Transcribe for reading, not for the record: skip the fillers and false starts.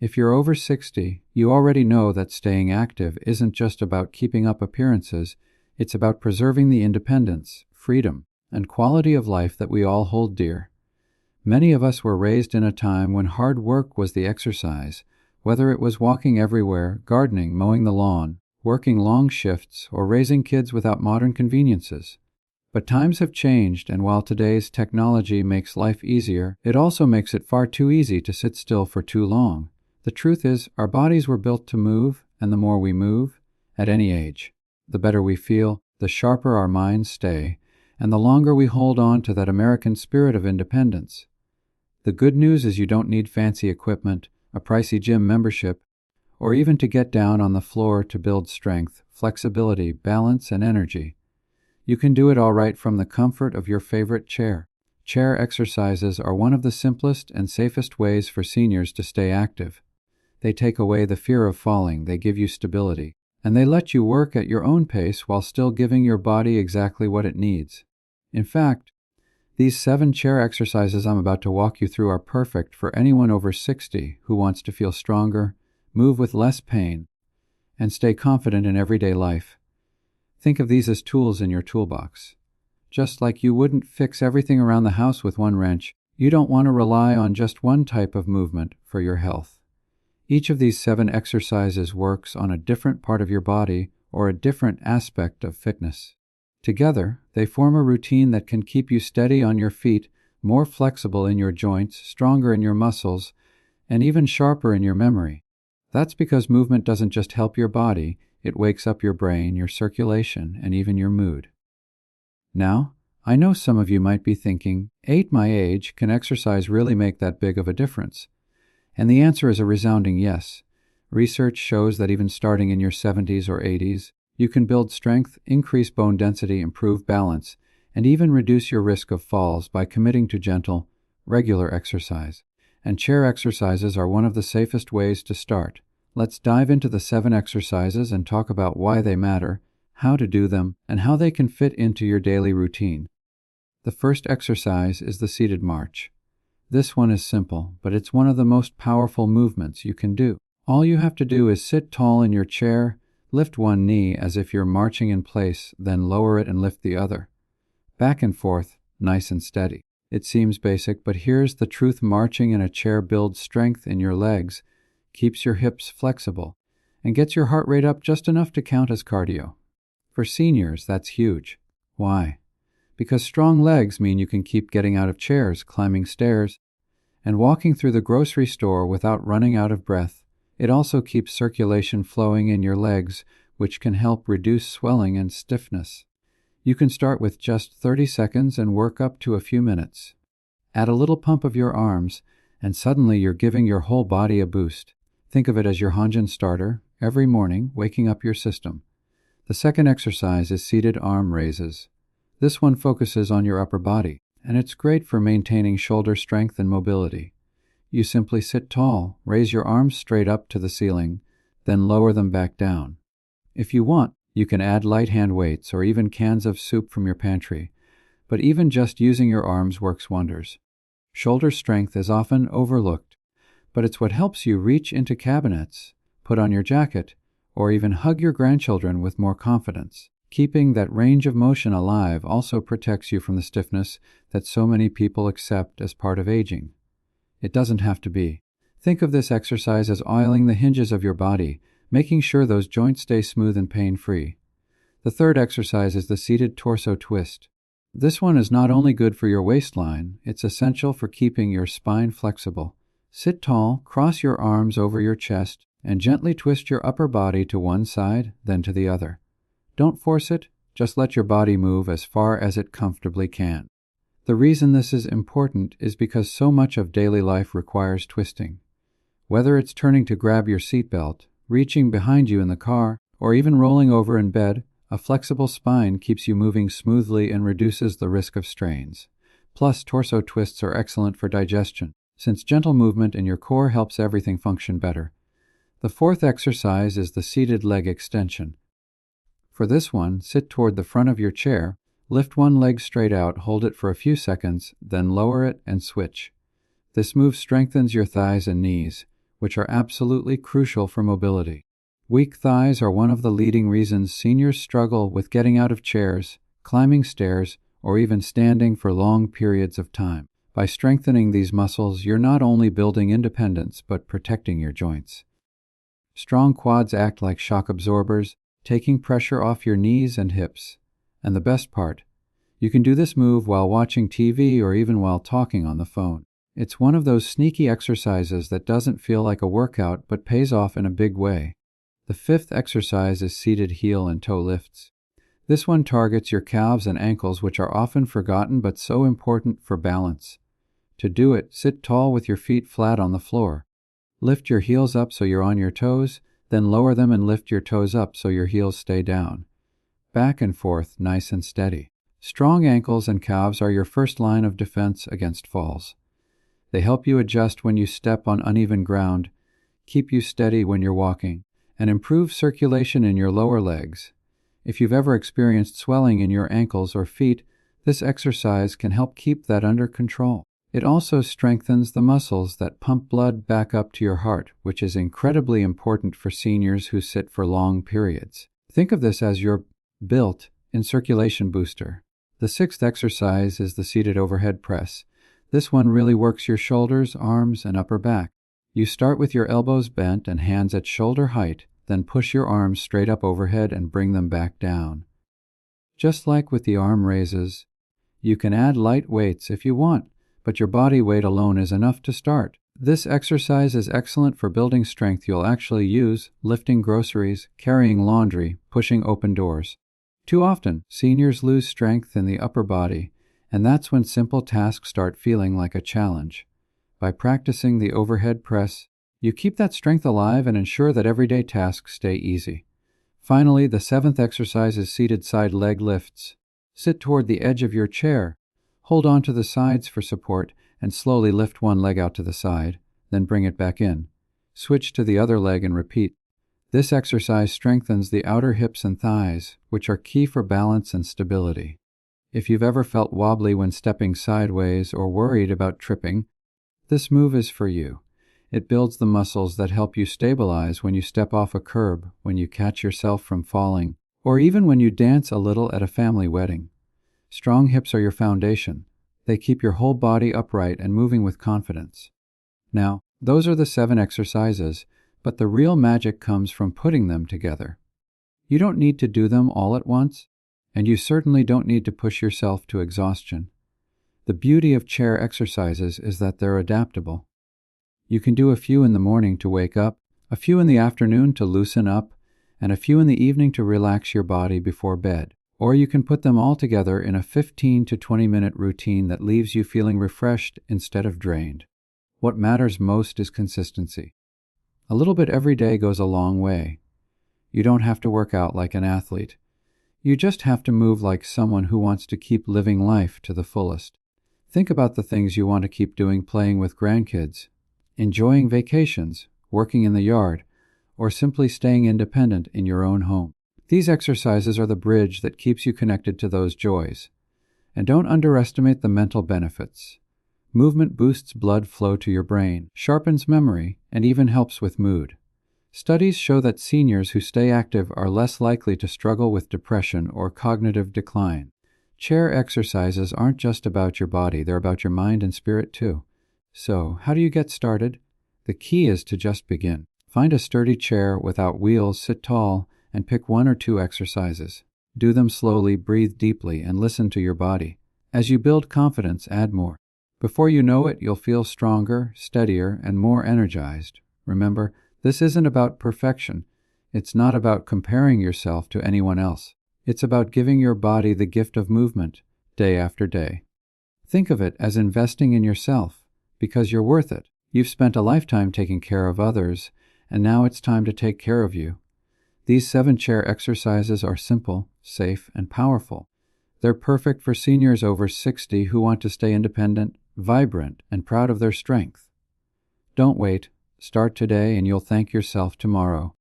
If you're over 60, you already know that staying active isn't just about keeping up appearances, it's about preserving the independence, freedom, and quality of life that we all hold dear. Many of us were raised in a time when hard work was the exercise, whether it was walking everywhere, gardening, mowing the lawn, working long shifts, or raising kids without modern conveniences. But times have changed, and while today's technology makes life easier, it also makes it far too easy to sit still for too long. The truth is, our bodies were built to move, and the more we move, at any age, the better we feel, the sharper our minds stay, and the longer we hold on to that American spirit of independence. The good news is you don't need fancy equipment, a pricey gym membership, or even to get down on the floor to build strength, flexibility, balance, and energy. You can do it all right from the comfort of your favorite chair. Chair exercises are one of the simplest and safest ways for seniors to stay active. They take away the fear of falling, they give you stability, and they let you work at your own pace while still giving your body exactly what it needs. In fact, these 7 chair exercises I'm about to walk you through are perfect for anyone over 60 who wants to feel stronger, move with less pain, and stay confident in everyday life. Think of these as tools in your toolbox. Just like you wouldn't fix everything around the house with one wrench, you don't want to rely on just one type of movement for your health. Each of these 7 exercises works on a different part of your body or a different aspect of fitness. Together, they form a routine that can keep you steady on your feet, more flexible in your joints, stronger in your muscles, and even sharper in your memory. That's because movement doesn't just help your body, it wakes up your brain, your circulation, and even your mood. Now, I know some of you might be thinking, at my age, can exercise really make that big of a difference? And the answer is a resounding yes. Research shows that even starting in your 70s or 80s, you can build strength, increase bone density, improve balance, and even reduce your risk of falls by committing to gentle, regular exercise. And chair exercises are one of the safest ways to start. Let's dive into the 7 exercises and talk about why they matter, how to do them, and how they can fit into your daily routine. The first exercise is the seated march. This one is simple, but it's one of the most powerful movements you can do. All you have to do is sit tall in your chair, lift one knee as if you're marching in place, then lower it and lift the other. Back and forth, nice and steady. It seems basic, but here's the truth. Marching in a chair builds strength in your legs, keeps your hips flexible, and gets your heart rate up just enough to count as cardio. For seniors, that's huge. Why? Because strong legs mean you can keep getting out of chairs, climbing stairs, and walking through the grocery store without running out of breath. It also keeps circulation flowing in your legs, which can help reduce swelling and stiffness. You can start with just 30 seconds and work up to a few minutes. Add a little pump of your arms, and suddenly you're giving your whole body a boost. Think of it as your Hanjin starter, every morning, waking up your system. The second exercise is seated arm raises. This one focuses on your upper body, and it's great for maintaining shoulder strength and mobility. You simply sit tall, raise your arms straight up to the ceiling, then lower them back down. If you want, you can add light hand weights or even cans of soup from your pantry, but even just using your arms works wonders. Shoulder strength is often overlooked, but it's what helps you reach into cabinets, put on your jacket, or even hug your grandchildren with more confidence. Keeping that range of motion alive also protects you from the stiffness that so many people accept as part of aging. It doesn't have to be. Think of this exercise as oiling the hinges of your body, making sure those joints stay smooth and pain-free. The third exercise is the seated torso twist. This one is not only good for your waistline, it's essential for keeping your spine flexible. Sit tall, cross your arms over your chest, and gently twist your upper body to one side, then to the other. Don't force it, just let your body move as far as it comfortably can. The reason this is important is because so much of daily life requires twisting. Whether it's turning to grab your seatbelt, reaching behind you in the car, or even rolling over in bed, a flexible spine keeps you moving smoothly and reduces the risk of strains. Plus, torso twists are excellent for digestion, since gentle movement in your core helps everything function better. The fourth exercise is the seated leg extension. For this one, sit toward the front of your chair, lift one leg straight out, hold it for a few seconds, then lower it and switch. This move strengthens your thighs and knees, which are absolutely crucial for mobility. Weak thighs are one of the leading reasons seniors struggle with getting out of chairs, climbing stairs, or even standing for long periods of time. By strengthening these muscles, you're not only building independence but protecting your joints. Strong quads act like shock absorbers, taking pressure off your knees and hips. And the best part, you can do this move while watching TV or even while talking on the phone. It's one of those sneaky exercises that doesn't feel like a workout but pays off in a big way. The fifth exercise is seated heel and toe lifts. This one targets your calves and ankles, which are often forgotten but so important for balance. To do it, sit tall with your feet flat on the floor. Lift your heels up so you're on your toes, then lower them and lift your toes up so your heels stay down. Back and forth, nice and steady. Strong ankles and calves are your first line of defense against falls. They help you adjust when you step on uneven ground, keep you steady when you're walking, and improve circulation in your lower legs. If you've ever experienced swelling in your ankles or feet, this exercise can help keep that under control. It also strengthens the muscles that pump blood back up to your heart, which is incredibly important for seniors who sit for long periods. Think of this as your built-in circulation booster. The sixth exercise is the seated overhead press. This one really works your shoulders, arms, and upper back. You start with your elbows bent and hands at shoulder height, then push your arms straight up overhead and bring them back down. Just like with the arm raises, you can add light weights if you want, but your body weight alone is enough to start. This exercise is excellent for building strength you'll actually use, lifting groceries, carrying laundry, pushing open doors. Too often, seniors lose strength in the upper body, and that's when simple tasks start feeling like a challenge. By practicing the overhead press, you keep that strength alive and ensure that everyday tasks stay easy. Finally, the seventh exercise is seated side leg lifts. Sit toward the edge of your chair. Hold on to the sides for support and slowly lift one leg out to the side, then bring it back in. Switch to the other leg and repeat. This exercise strengthens the outer hips and thighs, which are key for balance and stability. If you've ever felt wobbly when stepping sideways or worried about tripping, this move is for you. It builds the muscles that help you stabilize when you step off a curb, when you catch yourself from falling, or even when you dance a little at a family wedding. Strong hips are your foundation. They keep your whole body upright and moving with confidence. Now, those are the 7 exercises, but the real magic comes from putting them together. You don't need to do them all at once, and you certainly don't need to push yourself to exhaustion. The beauty of chair exercises is that they're adaptable. You can do a few in the morning to wake up, a few in the afternoon to loosen up, and a few in the evening to relax your body before bed. Or you can put them all together in a 15 to 20-minute routine that leaves you feeling refreshed instead of drained. What matters most is consistency. A little bit every day goes a long way. You don't have to work out like an athlete. You just have to move like someone who wants to keep living life to the fullest. Think about the things you want to keep doing: playing with grandkids, enjoying vacations, working in the yard, or simply staying independent in your own home. These exercises are the bridge that keeps you connected to those joys. And don't underestimate the mental benefits. Movement boosts blood flow to your brain, sharpens memory, and even helps with mood. Studies show that seniors who stay active are less likely to struggle with depression or cognitive decline. Chair exercises aren't just about your body, they're about your mind and spirit too. So, how do you get started? The key is to just begin. Find a sturdy chair without wheels, sit tall, and pick 1 or 2 exercises. Do them slowly, breathe deeply, and listen to your body. As you build confidence, add more. Before you know it, you'll feel stronger, steadier, and more energized. Remember, this isn't about perfection. It's not about comparing yourself to anyone else. It's about giving your body the gift of movement, day after day. Think of it as investing in yourself, because you're worth it. You've spent a lifetime taking care of others, and now it's time to take care of you. These 7 chair exercises are simple, safe, and powerful. They're perfect for seniors over 60 who want to stay independent, vibrant, and proud of their strength. Don't wait. Start today and you'll thank yourself tomorrow.